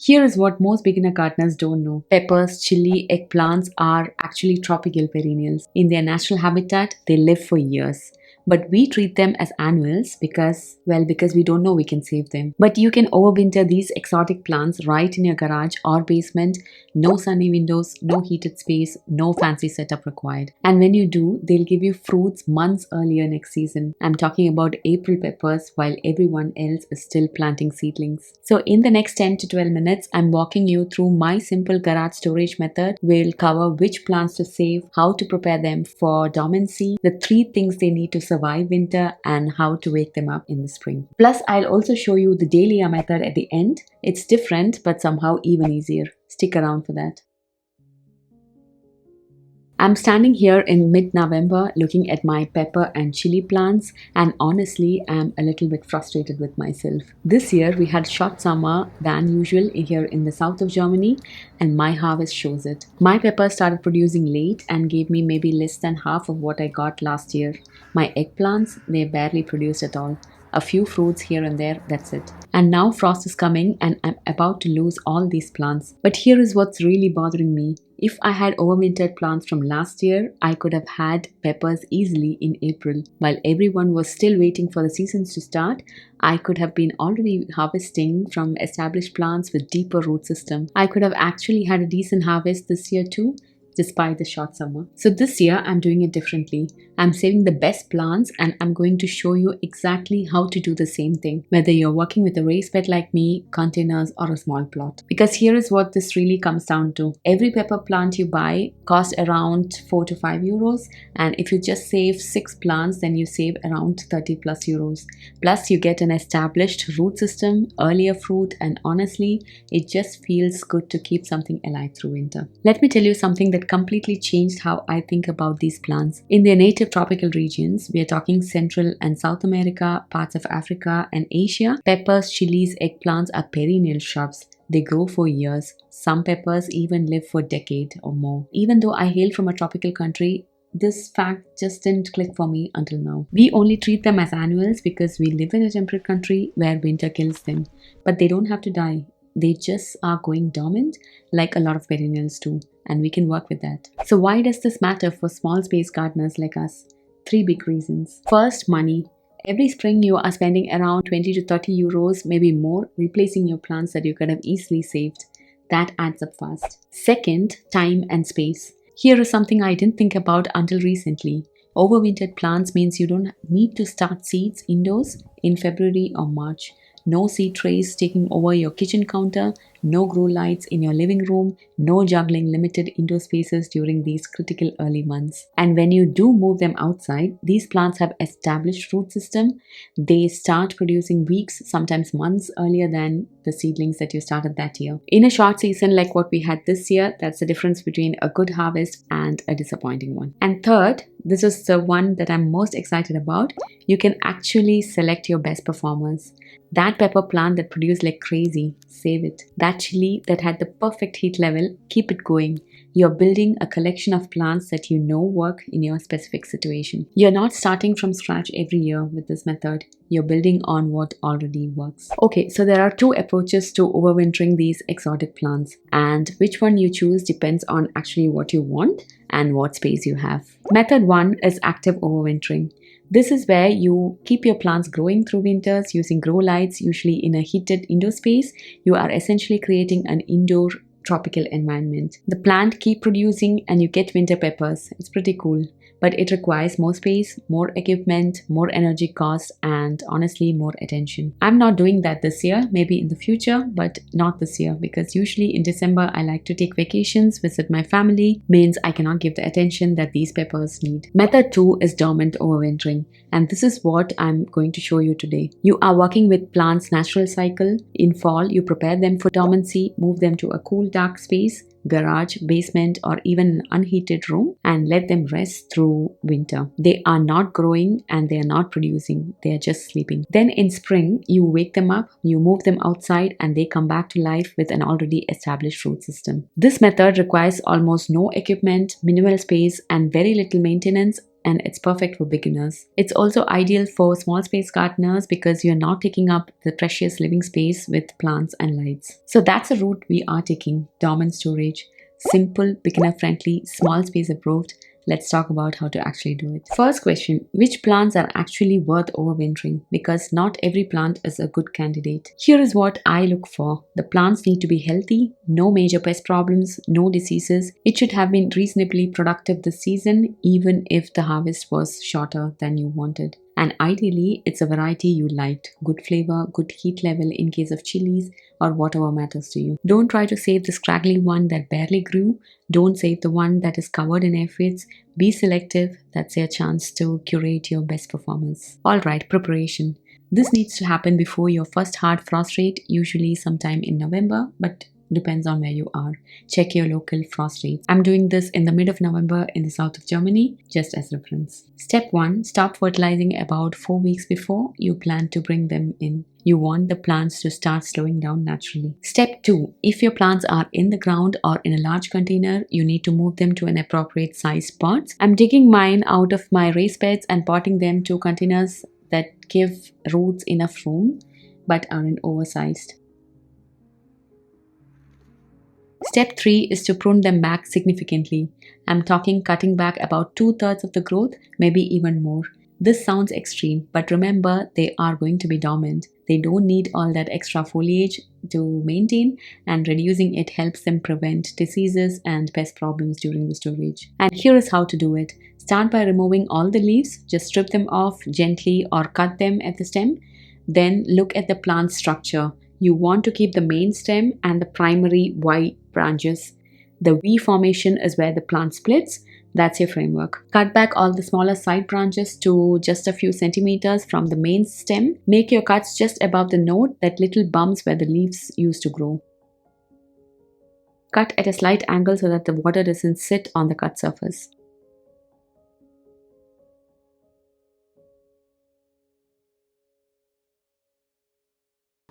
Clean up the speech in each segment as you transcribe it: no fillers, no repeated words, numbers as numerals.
Here is what most beginner gardeners don't know. Peppers, chili, eggplants are actually tropical perennials. In their natural habitat, they live for years. But we treat them as annuals because we don't know we can save them. But you can overwinter these exotic plants right in your garage or basement. No sunny windows, no heated space, no fancy setup required. And when you do, they'll give you fruits months earlier next season. I'm talking about April peppers while everyone else is still planting seedlings. So in the next 10 to 12 minutes, I'm walking you through my simple garage storage method. We'll cover which plants to save, how to prepare them for dormancy, the 3 things they need to survive winter, and how to wake them up in the spring. Plus, I'll also show you the Dahlia method at the end. It's different but somehow even easier. Stick around for that. I'm standing here in mid-November looking at my pepper and chili plants, and honestly I'm a little bit frustrated with myself. This year we had short summer than usual here in the south of Germany, and my harvest shows it. My pepper started producing late and gave me maybe less than half of what I got last year. My eggplants, they barely produced at all. A few fruits here and there, that's it. And now frost is coming and I'm about to lose all these plants. But here is what's really bothering me. If I had overwintered plants from last year, I could have had peppers easily in April. While everyone was still waiting for the seasons to start, I could have been already harvesting from established plants with deeper root system. I could have actually had a decent harvest this year too, despite the short summer. So this year I'm doing it differently. I'm saving the best plants and I'm going to show you exactly how to do the same thing, whether you're working with a raised bed like me, containers, or a small plot. Because here is what this really comes down to. Every pepper plant you buy costs around 4 to 5 euros, and if you just save 6 plants, then you save around 30 plus euros. Plus you get an established root system, earlier fruit, and honestly, it just feels good to keep something alive through winter. Let me tell you something that completely changed how I think about these plants. In their native tropical regions, we are talking Central and South America, parts of Africa and Asia, peppers, chilies, eggplants are perennial shrubs. They grow for years. Some peppers even live for a decade or more. Even though I hail from a tropical country, this fact just didn't click for me until now. We only treat them as annuals because we live in a temperate country where winter kills them. But they don't have to die. They just are going dormant like a lot of perennials do, and we can work with that. So why does this matter for small space gardeners like us? 3 big reasons. First, money. Every spring you are spending around 20 to 30 euros, maybe more, replacing your plants that you could have easily saved. That adds up fast. Second, time and space. Here is something I didn't think about until recently. Overwintered plants means you don't need to start seeds indoors in February or March. No seed trays taking over your kitchen counter, no grow lights in your living room, no juggling limited indoor spaces during these critical early months. And when you do move them outside, these plants have established root system. They start producing weeks, sometimes months earlier than the seedlings that you started that year. In a short season like what we had this year, that's the difference between a good harvest and a disappointing one. And third, this is the one that I'm most excited about. You can actually select your best performers. That pepper plant that produced like crazy, save it. That chili that had the perfect heat level, keep it going. You're building a collection of plants that you know work in your specific situation. You're not starting from scratch every year with this method. You're building on what already works. Okay, so there are 2 approaches to overwintering these exotic plants, and which one you choose depends on actually what you want and what space you have. Method 1 is active overwintering. This is where you keep your plants growing through winters using grow lights, usually in a heated indoor space. You are essentially creating an indoor tropical environment. The plant keep producing and you get winter peppers. It's pretty cool. But it requires more space, more equipment, more energy cost, and honestly more attention. I'm not doing that this year, maybe in the future, but not this year, because usually in December I like to take vacations, visit my family, means I cannot give the attention that these peppers need. Method 2 is dormant overwintering, and this is what I'm going to show you today. You are working with plants' natural cycle. In fall, you prepare them for dormancy, move them to a cool dark space, garage, basement, or even an unheated room, and let them rest through winter. They are not growing and they are not producing, they are just sleeping. Then in spring, you wake them up, you move them outside, and they come back to life with an already established root system. This method requires almost no equipment, minimal space, and very little maintenance, and it's perfect for beginners. It's also ideal for small space gardeners because you're not taking up the precious living space with plants and lights. So that's the route we are taking: dormant storage. Simple, beginner friendly, small space approved. Let's talk about how to actually do it. First question: which plants are actually worth overwintering? Because not every plant is a good candidate. Here is what I look for. The plants need to be healthy, no major pest problems, no diseases. It should have been reasonably productive this season, even if the harvest was shorter than you wanted. And ideally, it's a variety you liked. Good flavor, good heat level in case of chilies, or whatever matters to you. Don't try to save the scraggly one that barely grew. Don't save the one that is covered in aphids. Be selective. That's your chance to curate your best performers. Alright, preparation. This needs to happen before your first hard frost rate, usually sometime in November, but depends on where you are. Check your local frost rates. I'm doing this in the mid of November in the south of Germany, just as reference. Step 1. Stop fertilizing about 4 weeks before you plan to bring them in. You want the plants to start slowing down naturally. Step 2. If your plants are in the ground or in a large container, you need to move them to an appropriate size pot. I'm digging mine out of my raised beds and potting them to containers that give roots enough room but aren't oversized. Step 3 is to prune them back significantly. I'm talking cutting back about 2/3 of the growth, maybe even more. This sounds extreme, but remember, they are going to be dormant. They don't need all that extra foliage to maintain, and reducing it helps them prevent diseases and pest problems during the storage. And here is how to do it. Start by removing all the leaves. Just strip them off gently or cut them at the stem. Then look at the plant structure. You want to keep the main stem and the primary Y branches. The V formation is where the plant splits. That's your framework. Cut back all the smaller side branches to just a few centimeters from the main stem. Make your cuts just above the node, that little bumps where the leaves used to grow. Cut at a slight angle so that the water doesn't sit on the cut surface.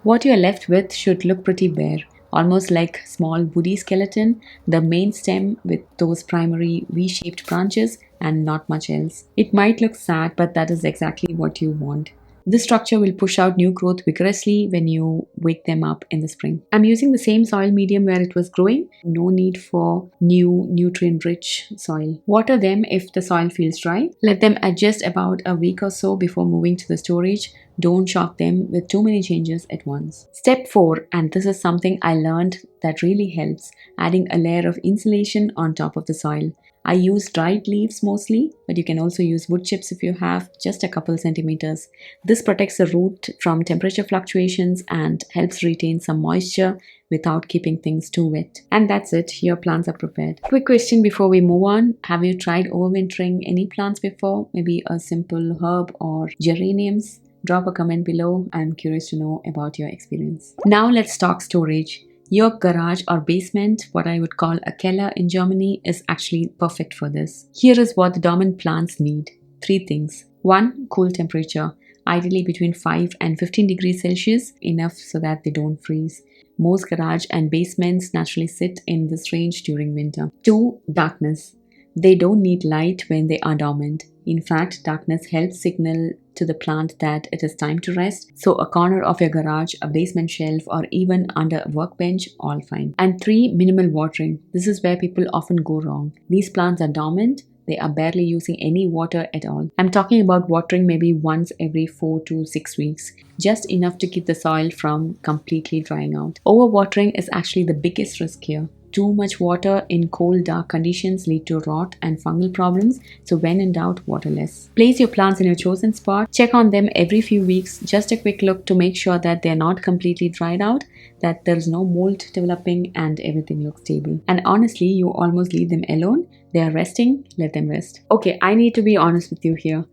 What you are left with should look pretty bare, almost like small woody skeleton, the main stem with those primary V-shaped branches and not much else. It might look sad, but that is exactly what you want. This structure will push out new growth vigorously when you wake them up in the spring. I'm using the same soil medium where it was growing. No need for new nutrient-rich soil. Water them if the soil feels dry. Let them adjust about a week or so before moving to the storage. Don't shock them with too many changes at once. Step 4, and this is something I learned that really helps, adding a layer of insulation on top of the soil. I use dried leaves mostly, but you can also use wood chips if you have, just a couple centimeters. This protects the root from temperature fluctuations and helps retain some moisture without keeping things too wet. And that's it, your plants are prepared. Quick question before we move on. Have you tried overwintering any plants before? Maybe a simple herb or geraniums? Drop a comment below. I'm curious to know about your experience. Now let's talk storage. Your garage or basement, what I would call a Keller in Germany, is actually perfect for this. Here is what the dormant plants need. 3 things. 1. Cool temperature. Ideally between 5 and 15 degrees Celsius, enough so that they don't freeze. Most garage and basements naturally sit in this range during winter. 2. Darkness. They don't need light when they are dormant. In fact, darkness helps signal to the plant that it is time to rest. So a corner of your garage, a basement shelf, or even under a workbench, all fine. And 3, minimal watering. This is where people often go wrong. These plants are dormant. They are barely using any water at all. I'm talking about watering maybe once every 4 to 6 weeks. Just enough to keep the soil from completely drying out. Overwatering is actually the biggest risk here. Too much water in cold, dark conditions lead to rot and fungal problems, so when in doubt, water less. Place your plants in your chosen spot. Check on them every few weeks. Just a quick look to make sure that they're not completely dried out, that there's no mold developing, and everything looks stable. And honestly, you almost leave them alone. They are resting, let them rest. Okay, I need to be honest with you here.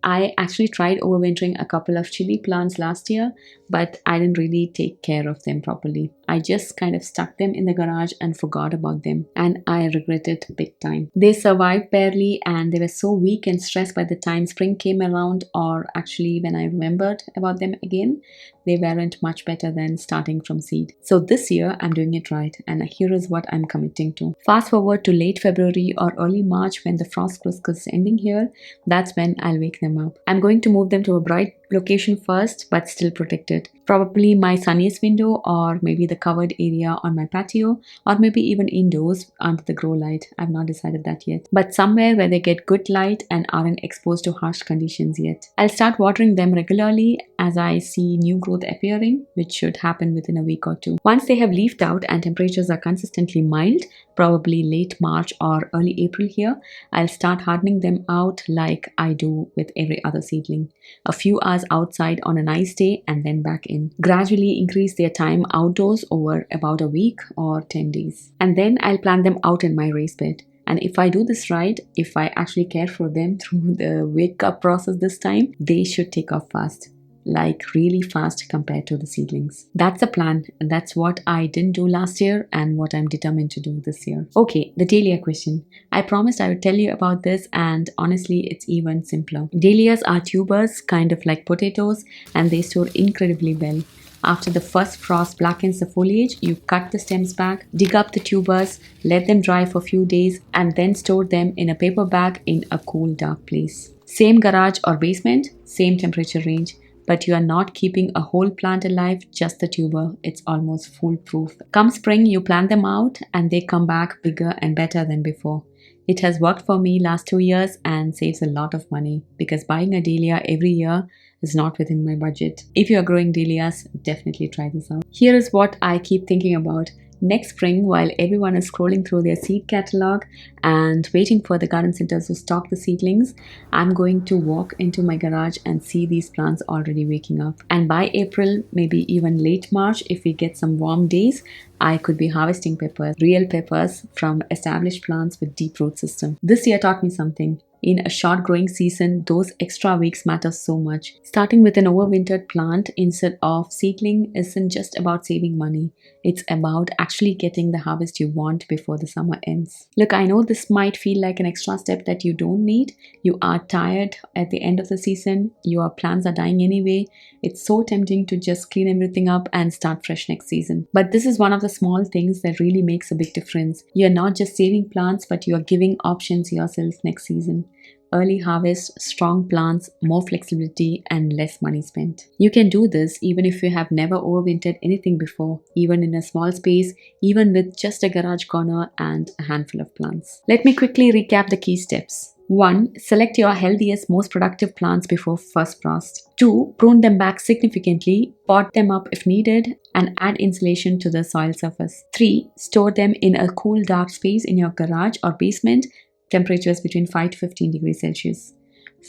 I actually tried overwintering a couple of chili plants last year, but I didn't really take care of them properly. I just kind of stuck them in the garage and forgot about them, and I regret it big time. They survived barely, and they were so weak and stressed by the time spring came around, or actually when I remembered about them again, they weren't much better than starting from seed. So this year I'm doing it right, and here is what I'm committing to. Fast forward to late February or early March when the frost risk is ending here. That's when I'll wake them up. I'm going to move them to a bright location first, but still protected. Probably my sunniest window, or maybe the covered area on my patio, or maybe even indoors under the Growlight. I've not decided that yet. But somewhere where they get good light and aren't exposed to harsh conditions yet. I'll start watering them regularly as I see new growth appearing, which should happen within a week or two. Once they have leafed out and temperatures are consistently mild, probably late March or early April here, I'll start hardening them out like I do with every other seedling. A few hours outside on a nice day and then back in. Gradually increase their time outdoors over about a week or 10 days. And then I'll plant them out in my raised bed. And if I do this right, if I actually care for them through the wake up process this time, they should take off fast. Like really fast compared to the seedlings. That's the plan, and that's what I didn't do last year and what I'm determined to do this year. Okay, the dahlia question. I promised I would tell you about this, and honestly it's even simpler. Dahlias are tubers, kind of like potatoes, and they store incredibly well. After the first frost blackens the foliage, you cut the stems back, dig up the tubers, let them dry for a few days, and then store them in a paper bag in a cool, dark place. Same garage or basement, same temperature range. But you are not keeping a whole plant alive, just the tuber. It's almost foolproof. Come spring, you plant them out and they come back bigger and better than before. It has worked for me last 2 years and saves a lot of money because buying a dahlia every year is not within my budget. If you are growing dahlias, definitely try this out. Here is what I keep thinking about. Next spring, while everyone is scrolling through their seed catalog and waiting for the garden centers to stock the seedlings, I'm going to walk into my garage and see these plants already waking up. And by April, maybe even late March, if we get some warm days, I could be harvesting peppers, real peppers from established plants with deep root system. This year taught me something. In a short growing season, those extra weeks matter so much. Starting with an overwintered plant instead of seedling isn't just about saving money. It's about actually getting the harvest you want before the summer ends. Look, I know this might feel like an extra step that you don't need. You are tired at the end of the season. Your plants are dying anyway. It's so tempting to just clean everything up and start fresh next season. But this is one of the small things that really makes a big difference. You're not just saving plants, but you are giving options yourself next season. Early harvest, strong plants, more flexibility, and less money spent. You can do this even if you have never overwintered anything before, even in a small space, even with just a garage corner and a handful of plants. Let me quickly recap the key steps. 1. Select your healthiest, most productive plants before first frost. 2. Prune them back significantly, pot them up if needed, and add insulation to the soil surface. 3. Store them in a cool, dark space in your garage or basement, temperatures between 5 to 15 degrees Celsius.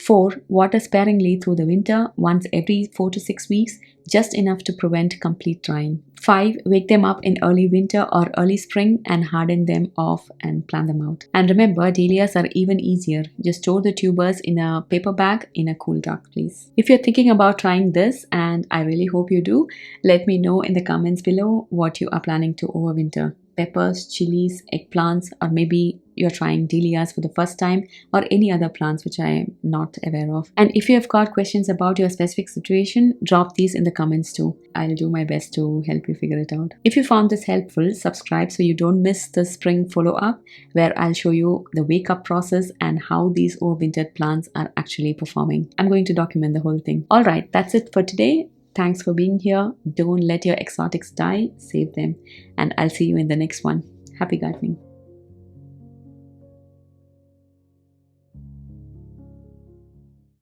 4. Water sparingly through the winter, once every 4 to 6 weeks, just enough to prevent complete drying. 5. Wake them up in early winter or early spring and harden them off and plant them out. And remember, dahlias are even easier. Just store the tubers in a paper bag in a cool, dark place. If you're thinking about trying this, and I really hope you do, let me know in the comments below what you are planning to overwinter. Peppers, chilies, eggplants, or maybe you're trying dahlias for the first time, or any other plants which I am not aware of. And if you have got questions about your specific situation, drop these in the comments too. I'll do my best to help you figure it out. If you found this helpful, subscribe so you don't miss the spring follow-up where I'll show you the wake-up process and how these overwintered plants are actually performing. I'm going to document the whole thing. Alright, that's it for today. Thanks for being here. Don't let your exotics die. Save them. And I'll see you in the next one. Happy gardening.